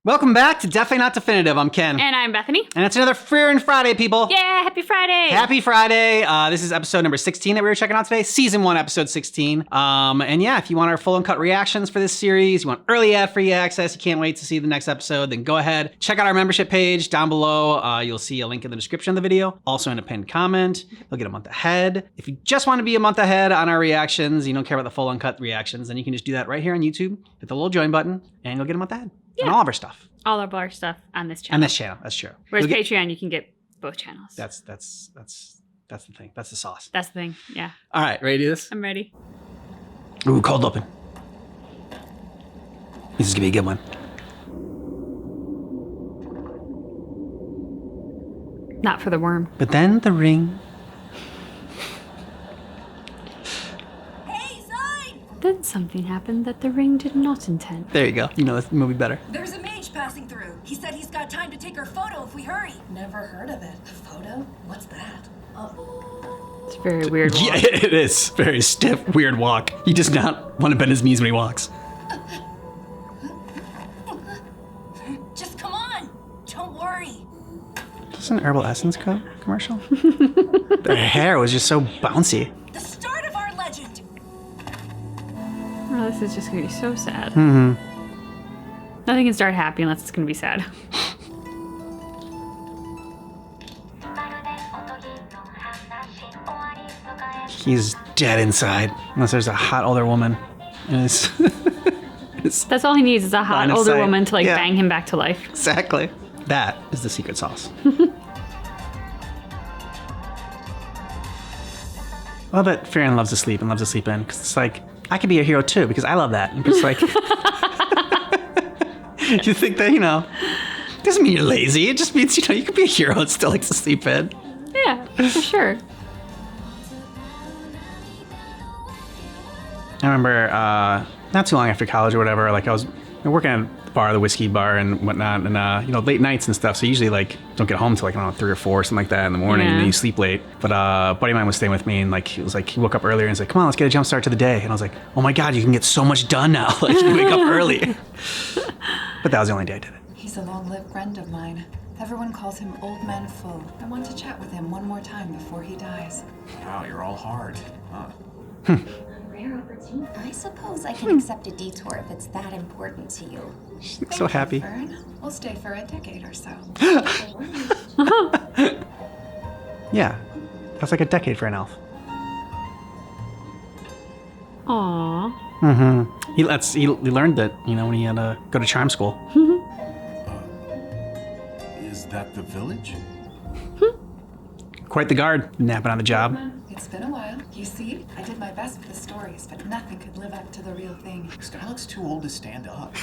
Welcome back to Definitely Not Definitive. I'm Ken. And I'm Bethany. And it's another Frieren Friday, people. Yeah, happy Friday. Happy Friday. This is episode number 16 that we were checking out today. Season 1, episode 16. And yeah, if you want our full uncut reactions for this series, you want early ad-free access, you can't wait to see the next episode, then go ahead, check out our membership page down below. You'll see a link in the description of the video, also in a pinned comment. You'll get a month ahead. If you just want to be a month ahead on our reactions, you don't care about the full uncut reactions, then you can just do that right here on YouTube. Hit the little join button, and you'll get a month ahead. Yeah. And all of our stuff. All of our stuff on this channel. On this channel, that's true. Whereas Patreon, you can get both channels. That's the thing. That's the sauce. That's the thing, yeah. All right, ready to do this? I'm ready. Ooh, cold open. This is gonna be a good one. Not for the worm. But then the ring. Then something happened that the ring did not intend. There you go. You know this movie better. There's a mage passing through. He said he's got time to take our photo if we hurry. Never heard of it. A photo? What's that? It's a very weird walk. Yeah, it is. Very stiff, weird walk. He does not want to bend his knees when he walks. Just come on. Don't worry. Is this an Herbal Essence commercial? Their hair was just so bouncy. The start of our legend. Oh, this is just gonna be so sad. Mm-hmm. Nothing can start happy unless it's gonna be sad. He's dead inside, unless there's a hot older woman. That's all he needs is a hot Line of older sight. woman to Yeah. bang him back to life. Exactly. That is the secret sauce. I love that Frieren loves to sleep and loves to sleep in, because it's like, I could be a hero too, because I love that. And it's like, you think that, doesn't mean you're lazy. It just means, you could be a hero and still likes to sleep in. Yeah, for sure. I remember not too long after college or whatever, like I was working at the bar, the whiskey bar and whatnot, and late nights and stuff. So usually don't get home till 3 or 4, something like that in the morning, and then you sleep late. But a buddy of mine was staying with me, and he woke up earlier and he's like, "Come on, let's get a jump start to the day." And I was like, "Oh my God, you can get so much done now. You wake up early." But that was the only day I did it. He's a long-lived friend of mine. Everyone calls him Old Man Full. I want to chat with him one more time before he dies. Wow, you're all hard, huh? I suppose I can accept a detour if it's that important to you. So happy. Frieren, we'll stay for a decade or so. Yeah, that's like a decade for an elf. Aww. Mm-hmm. He learned that, when he had to go to charm school. Is that the village? Quite the guard, napping on the job. It's been a while. You see, I did my best with the stories, but nothing could live up to the real thing. Skylark's too old to stand up.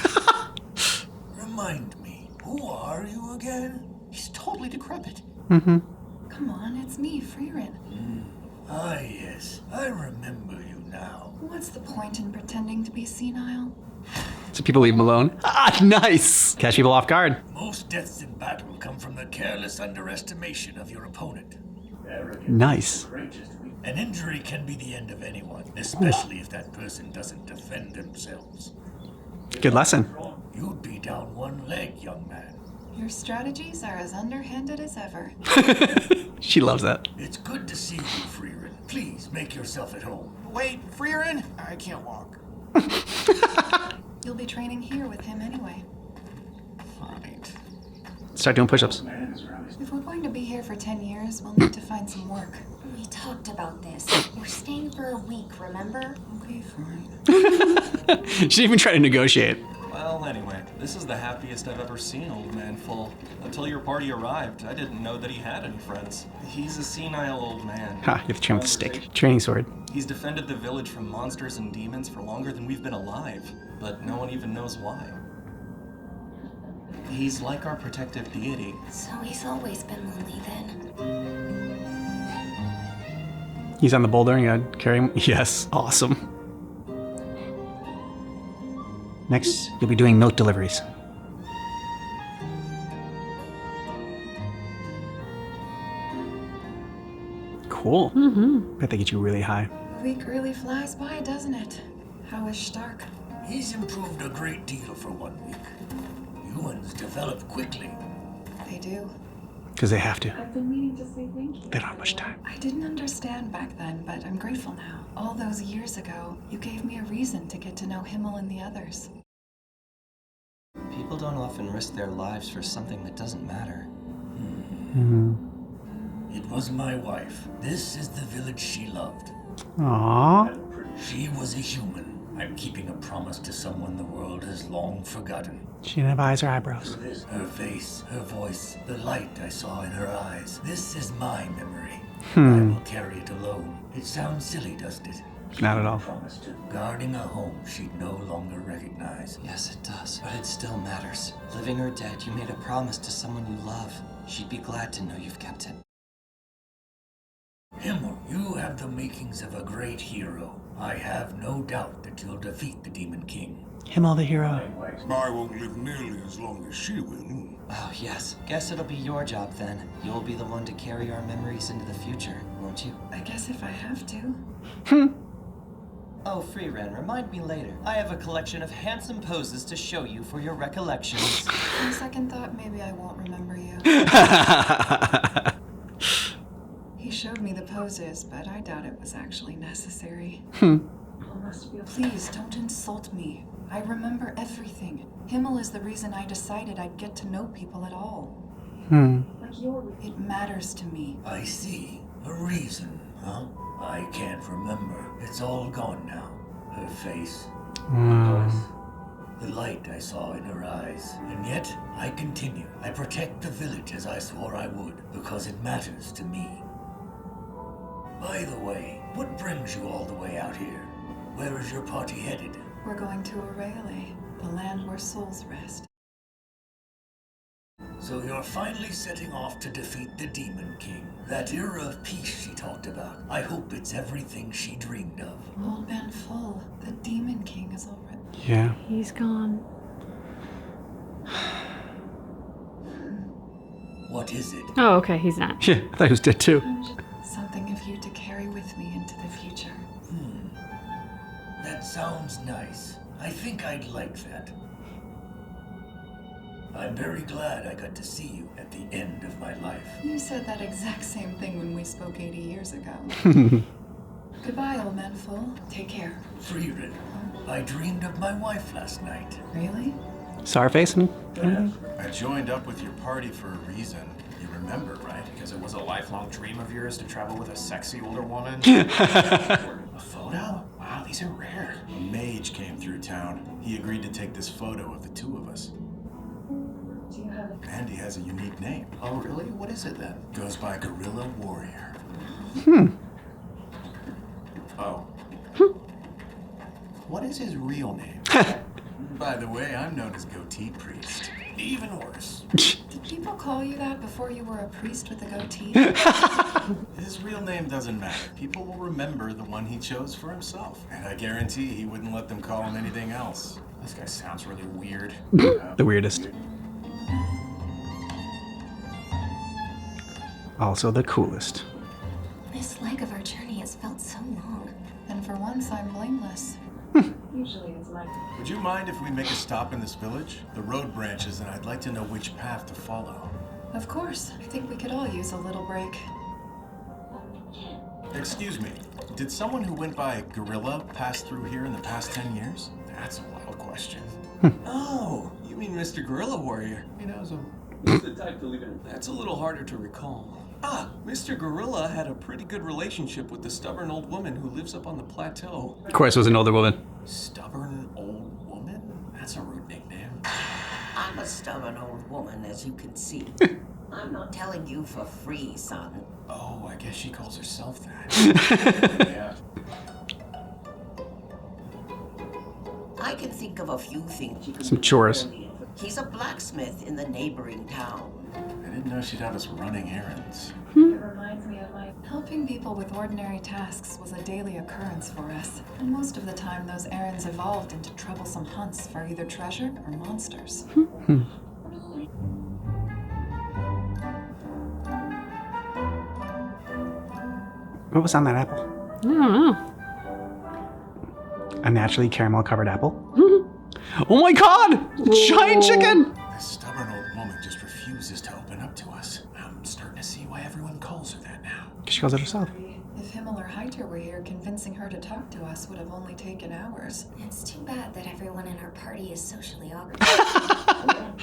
Remind me, who are you again? He's totally decrepit. Mm-hmm. Come on, it's me, Frieren. Ah, yes, I remember you now. What's the point in pretending to be senile? So people leave him alone. Ah, nice! Catch people off guard. Most deaths in battle come from the careless underestimation of your opponent. Nice. An injury can be the end of anyone, especially if that person doesn't defend themselves. Good lesson. You'd be down one leg, young man. Your strategies are as underhanded as ever. She loves that. It's good to see you, Frieren. Please make yourself at home. Wait, Frieren? I can't walk. You'll be training here with him anyway. Right. Start doing push-ups. If we're going to be here for 10 years, we'll need to find some work. We talked about this. We're staying for a week, remember? Okay, fine. She didn't even try to negotiate. Well, anyway, this is the happiest I've ever seen Old Man Full. Until your party arrived, I didn't know that he had any friends. He's a senile old man. Ha, you have to train with a stick. Training sword. He's defended the village from monsters and demons for longer than we've been alive, but no one even knows why. He's like our protective deity. So he's always been lonely then. He's on the boulder and you gotta carry him. Yes, awesome. Next, you'll be doing milk deliveries. Cool. Mm-hmm. Bet they get you really high. The week really flies by, doesn't it? How is Stark? He's improved a great deal for 1 week. You ones develop quickly. They do. Because they have to. I've been meaning to say thank you. They don't have much time. I didn't understand back then, but I'm grateful now. All those years ago, you gave me a reason to get to know Himmel and the others. People don't often risk their lives for something that doesn't matter. It was my wife. This is the village she loved. Aww. She was a human. I'm keeping a promise to someone the world has long forgotten. She didn't have eyes or eyebrows. Her face, her voice, the light I saw in her eyes. This is my memory. Hmm. I will carry it alone. It sounds silly, doesn't it? Not at all. Promised her. Guarding a home she'd no longer recognize. Yes, it does, but it still matters. Living or dead, you made a promise to someone you love. She'd be glad to know you've kept it. Himmel, you have the makings of a great hero. I have no doubt that you'll defeat the Demon King. Himmel the hero. I won't live nearly as long as she will. Oh, yes. Guess it'll be your job then. You'll be the one to carry our memories into the future, won't you? I guess if I have to. Oh, Frieren, remind me later. I have a collection of handsome poses to show you for your recollections. On second thought, maybe I won't remember you. He showed me the poses, but I doubt it was actually necessary. Please, don't insult me. I remember everything. Himmel is the reason I decided I'd get to know people at all. It matters to me. I see. A reason, huh? I can't remember. It's all gone now. Her face, her voice, the light I saw in her eyes. And yet, I continue. I protect the village as I swore I would, because it matters to me. By the way, what brings you all the way out here? Where is your party headed? We're going to Aurelie, the land where souls rest. So you're finally setting off to defeat the Demon King. That era of peace she talked about. I hope it's everything she dreamed of. Old Man Full, the Demon King is already... Yeah. He's gone. What is it? Oh, okay, he's not. Yeah, I thought he was dead too. Something of you to carry with me into the future. That sounds nice. I think I'd like that. I'm very glad I got to see you at the end of my life. You said that exact same thing when we spoke 80 years ago. Goodbye, Old Man Full. Take care. Frieren, I dreamed of my wife last night. Really? Sour face and I joined up with your party for a reason. You remember, right? Because it was a lifelong dream of yours to travel with a sexy older woman. A photo? Wow, these are rare. A mage came through town. He agreed to take this photo of the two of us. Do you have And he has a unique name. Oh, really? What is it then? Goes by Gorilla Warrior. Oh. What is his real name? By the way, I'm known as Goatee Priest. Even worse. Did people call you that before you were a priest with a goatee? His real name doesn't matter. People will remember the one he chose for himself. And I guarantee he wouldn't let them call him anything else. This guy sounds really weird. the weirdest. Also the coolest. This leg of our journey has felt so long. And for once, I'm blameless. Usually it's like... Would you mind if we make a stop in this village? The road branches, and I'd like to know which path to follow. Of course. I think we could all use a little break. Excuse me, did someone who went by Gorilla pass through here in the past 10 years? That's a wild question. Oh, you mean Mr. Gorilla Warrior? He knows him. That's a little harder to recall. Ah, Mr. Gorilla had a pretty good relationship with the stubborn old woman who lives up on the plateau. Of course, it was an older woman. Stubborn old woman? That's a rude nickname. I'm a stubborn old woman, as you can see. I'm not telling you for free, son. Oh, I guess she calls herself that. Yeah. I can think of a few things you can Some do chores. for me. He's a blacksmith in the neighboring town. I didn't know she'd have us running errands. It reminds me of my... Helping people with ordinary tasks was a daily occurrence for us. And most of the time, those errands evolved into troublesome hunts for either treasure or monsters. What was on that apple? I don't know. A naturally caramel covered apple? Oh my god! Giant chicken! This she calls it herself. If Himmel or Heiter were here, convincing her to talk to us would have only taken hours. It's too bad that everyone in our party is socially awkward.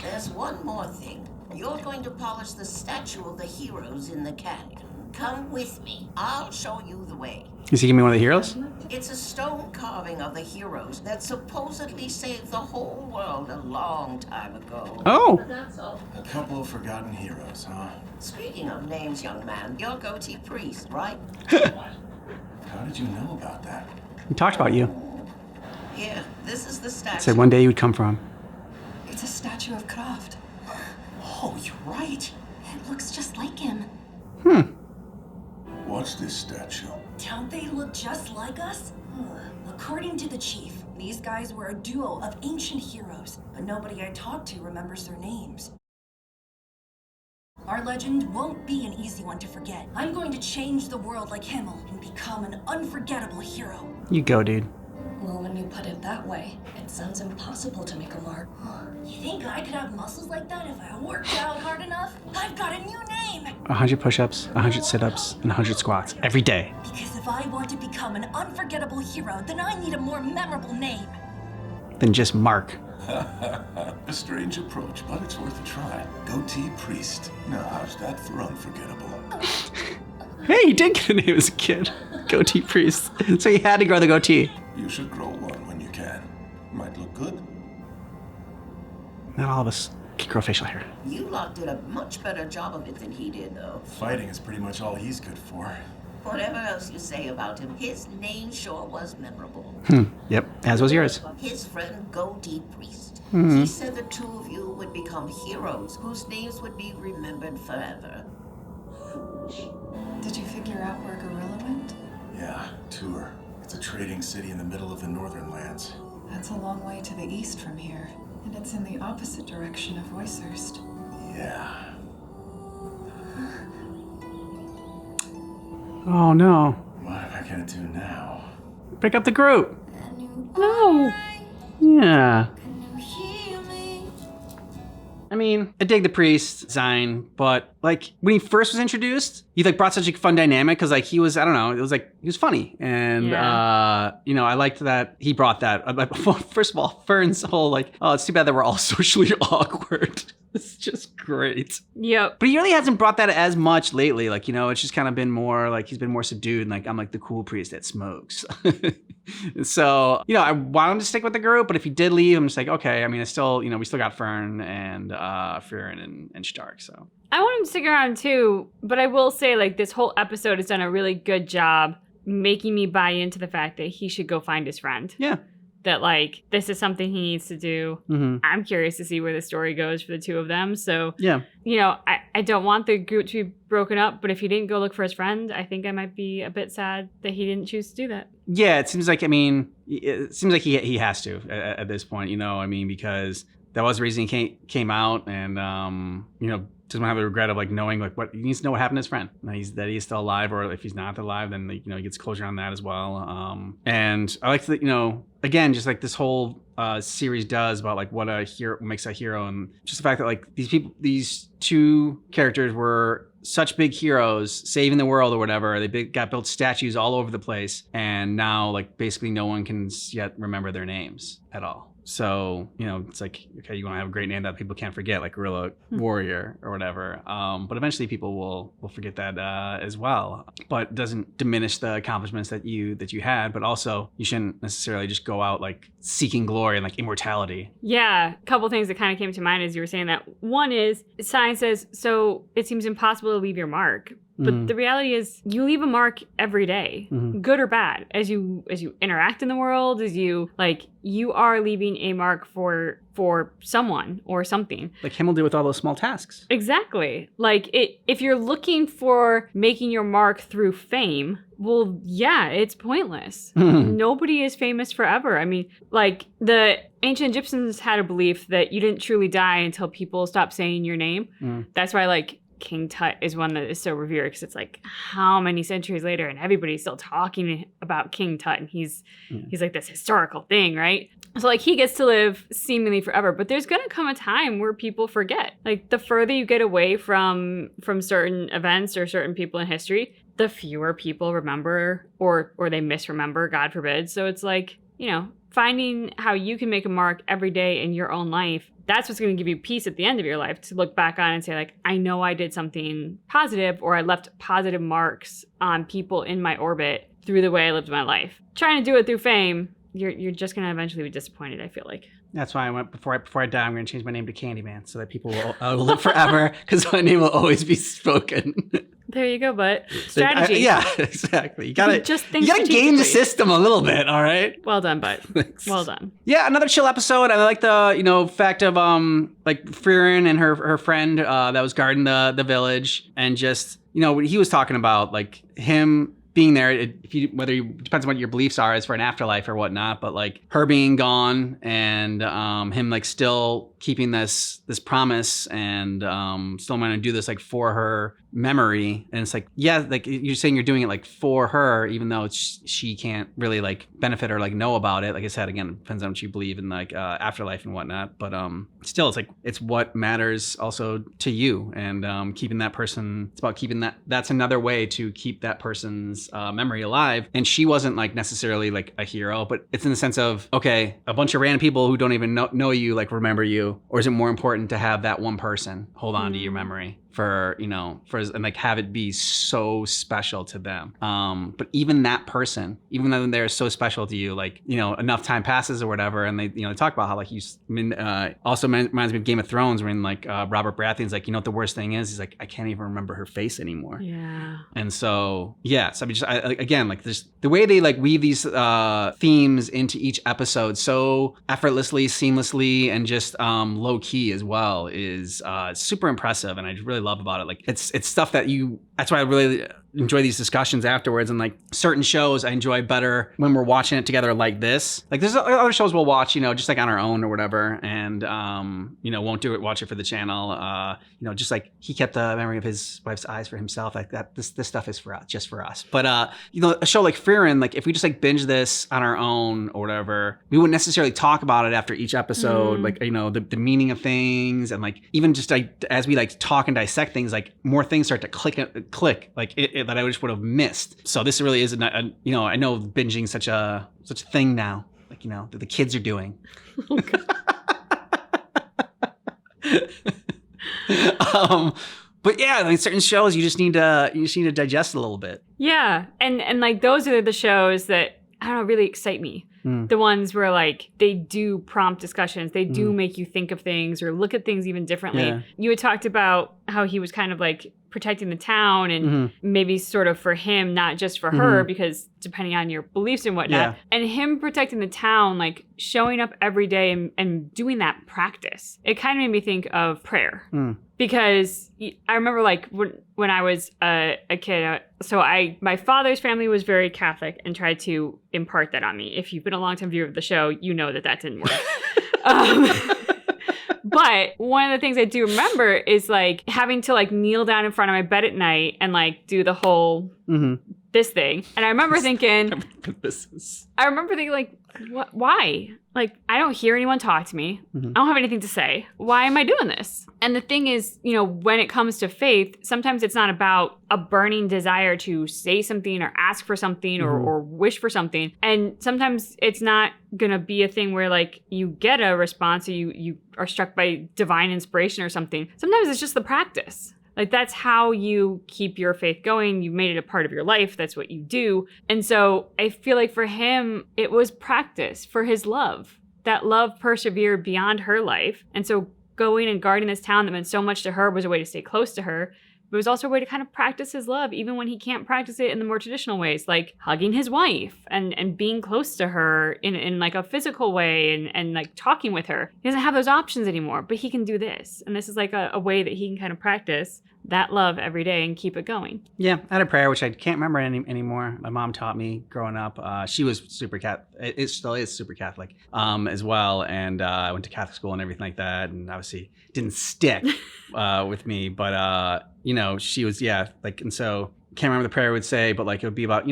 There's one more thing. You're going to polish the statue of the heroes in the canyon. Come with me. I'll show you the way. Is he giving me one of the heroes? It's a stone carving of the heroes that supposedly saved the whole world a long time ago. Oh. A couple of forgotten heroes, huh? Speaking of names, young man, you're Goatee Priest, right? How did you know about that? He talked about you. Here, this is the statue. Said one day you would come for him. It's a statue of Kraft. Oh, you're right. It looks just like him. What's this statue? Don't they look just like us? According to the chief, these guys were a duo of ancient heroes, but nobody I talked to remembers their names. Our legend won't be an easy one to forget. I'm going to change the world like Himmel and become an unforgettable hero. You go, dude. Well, when you put it that way, it sounds impossible to make a mark. You think I could have muscles like that if I worked out hard enough? I've got a new name! 100 push-ups, 100 sit-ups, and 100 squats every day. Because if I want to become an unforgettable hero, then I need a more memorable name. Then just Mark. A strange approach, but it's worth a try. Goatee Priest. Now, how's that for unforgettable? Hey, he did get a name as a kid. Goatee Priest. So he had to grow the goatee. You should grow one when you can. Might look good. Not all of us can grow facial hair. You lot did a much better job of it than he did, though. Fighting is pretty much all he's good for. Whatever else you say about him, his name sure was memorable. Yep, as was yours. His friend Goatee Priest. He said the two of you would become heroes whose names would be remembered forever. Did you figure out where Gorilla went? Yeah, Tour. It's a trading city in the middle of the northern lands. That's a long way to the east from here. And it's in the opposite direction of Roycerst. Yeah. Oh no. What am I gonna do now? Break up the group. No. Yeah. I mean, I dig the priest design, but like when he first was introduced, he like brought such a fun dynamic because like he was, I don't know, it was like he was funny, and you know, I liked that he brought that. Well, first of all, Fern's whole like, oh, it's too bad that we're all socially awkward. It's just great. Yep. But he really hasn't brought that as much lately. Like, you know, it's just kind of been more like he's been more subdued and like I'm like the cool priest that smokes. So, you know, I want him to stick with the group, but if he did leave, I'm just like, okay, I mean, it's still, you know, we still got Fern and Frieren and Stark, so. I want him to stick around too, but I will say like this whole episode has done a really good job making me buy into the fact that he should go find his friend. Yeah. That like this is something he needs to do. I'm curious to see where the story goes for the two of them. So yeah, you know, I don't want the group to be broken up, but if he didn't go look for his friend, I think I might be a bit sad that he didn't choose to do that. Yeah, it seems like, I mean, it seems like he has to at this point, you know, I mean, because that was the reason he came out, and you know, doesn't have the regret of like knowing like what he needs to know what happened to his friend. That he's still alive, or if he's not alive, then like, you know, he gets closure on that as well. And I like that, you know, again, just like this whole series does about like what a hero makes a hero, and just the fact that like these two characters were such big heroes saving the world or whatever. They got built statues all over the place, and now like basically no one can yet remember their names at all. So, you know, it's like, okay, you want to have a great name that people can't forget, like Guerrilla Warrior or whatever. But eventually people will forget that as well. But it doesn't diminish the accomplishments that you had. But also, you shouldn't necessarily just go out like seeking glory and like immortality. Yeah, a couple things that kind of came to mind as you were saying that. One is, science says, so it seems impossible to leave your mark. But the reality is you leave a mark every day, good or bad, as you interact in the world, as you like, you are leaving a mark for someone or something. Like Himmel did with all those small tasks. Exactly. Like if you're looking for making your mark through fame, well, yeah, it's pointless. Nobody is famous forever. I mean, like the ancient Egyptians had a belief that you didn't truly die until people stopped saying your name. That's why like King Tut is one that is so revered, because it's like how many centuries later and everybody's still talking about King Tut, and he's like this historical thing, right? So like he gets to live seemingly forever, but there's gonna come a time where people forget. Like the further you get away from certain events or certain people in history, the fewer people remember or they misremember, God forbid. So it's like, you know, finding how you can make a mark every day in your own life. That's what's going to give you peace at the end of your life, to look back on and say, like, I know I did something positive, or I left positive marks on people in my orbit through the way I lived my life. Trying to do it through fame, you're just going to eventually be disappointed, I feel like. That's why I went before I die. I'm going to change my name to Candyman so that people will live forever, because my name will always be spoken. There you go, but strategy. Yeah, exactly. You gotta think game the system a little bit. All right. Well done, bud. Well done. Yeah, another chill episode. I like the fact of like Frieren and her friend that was guarding the village, and just what he was talking about, like him being there, depends on what your beliefs are as for an afterlife or whatnot, but like her being gone and him like still keeping this promise and still wanting to do this like for her memory. And it's like, yeah, like you're saying you're doing it like for her, even though she can't really like benefit or like know about it. Like I said, again, it depends on what you believe in, like afterlife and whatnot, but still, it's like it's what matters also to you, and keeping that person. It's about keeping that's another way to keep that person's memory alive. And she wasn't like necessarily like a hero, but it's in the sense of, okay, a bunch of random people who don't even know you like remember you, or is it more important to have that one person hold on to your memory for and like have it be so special to them? But even that person, even though they're so special to you, like enough time passes or whatever, and they they talk about how like also reminds me of Game of Thrones, when like Robert Baratheon's like, what the worst thing is? He's like, I can't even remember her face anymore. Yeah. And so I mean, again, like there's the way they like weave these themes into each episode so effortlessly, seamlessly, and just low key as well is super impressive, and I really love about it. Like it's stuff that that's why I really enjoy these discussions afterwards. And like certain shows I enjoy better when we're watching it together like this. Like there's other shows we'll watch, just like on our own or whatever, and won't watch it for the channel. Just like he kept the memory of his wife's eyes for himself, like that. This stuff is just for us. But a show like Frieren, like if we just like binge this on our own or whatever, we wouldn't necessarily talk about it after each episode. Like the meaning of things, and like even just like as we like talk and dissect things, like more things start to click like it that I just would have missed. So this really is I know binging such a thing now, like that the kids are doing. But yeah, like certain shows you just need to digest a little bit. Yeah, and like those are the shows that I don't know, really excite me. The ones where like they do prompt discussions, they do make you think of things or look at things even differently. Yeah. You had talked about how he was kind of like protecting the town, and maybe sort of for him, not just for her, because depending on your beliefs and whatnot. Yeah. And him protecting the town, like showing up every day and doing that practice. It kind of made me think of prayer. Because I remember like when I was a kid, my father's family was very Catholic and tried to impart that on me. If you've been a long-time viewer of the show, you know that didn't work. But one of the things I do remember is like having to like kneel down in front of my bed at night and like do the whole this thing. And I remember thinking, like, what? Why? Like, I don't hear anyone talk to me. I don't have anything to say. Why am I doing this? And the thing is, when it comes to faith, sometimes it's not about a burning desire to say something or ask for something or wish for something. And sometimes it's not going to be a thing where like you get a response or you are struck by divine inspiration or something. Sometimes it's just the practice. Like that's how you keep your faith going. You've made it a part of your life. That's what you do. And so I feel like for him, it was practice for his love. That love persevered beyond her life. And so going and guarding this town that meant so much to her was a way to stay close to her. But it was also a way to kind of practice his love, even when he can't practice it in the more traditional ways, like hugging his wife and being close to her in like a physical way and like talking with her. He doesn't have those options anymore, but he can do this. And this is like a way that he can kind of practice that love every day and keep it going. Yeah, I had a prayer, which I can't remember anymore. My mom taught me growing up. She was super Catholic. It still is super Catholic as well. And I went to Catholic school and everything like that. And obviously didn't stick with me. But, she was, and so can't remember the prayer would say, but like it would be about,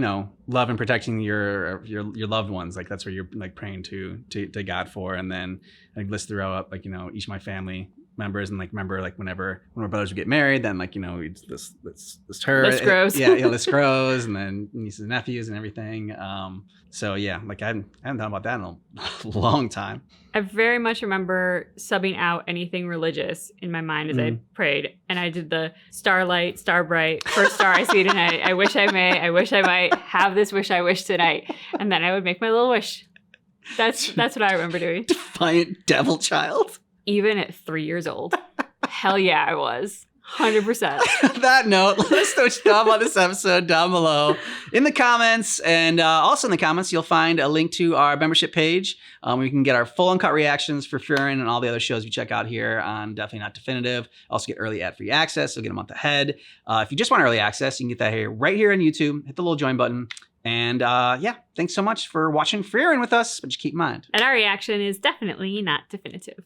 love and protecting your loved ones. Like that's what you're like praying to God for. And then I list throughout like, each of my family members, and like remember like whenever one of our brothers would get married, then like we'd this her List grows. list grows, and then nieces and nephews and everything. So yeah, like I haven't thought about that in a long time. I very much remember subbing out anything religious in my mind as I prayed, and I did the starlight, star bright, first star I see tonight. I wish I may, I wish I might have this wish I wish tonight, and then I would make my little wish. That's what I remember doing. Defiant devil child. Even at 3 years old. Hell yeah, I was. 100%. On that note, let us know what you thought about this episode down below in the comments. And also in the comments, you'll find a link to our membership page where you can get our full uncut reactions for Frieren and all the other shows we check out here on Definitely Not Definitive. Also get early ad-free access. You'll get a month ahead. If you just want early access, you can get that here right here on YouTube. Hit the little join button. And yeah, thanks so much for watching Frieren with us. But just keep in mind. And our reaction is definitely not definitive.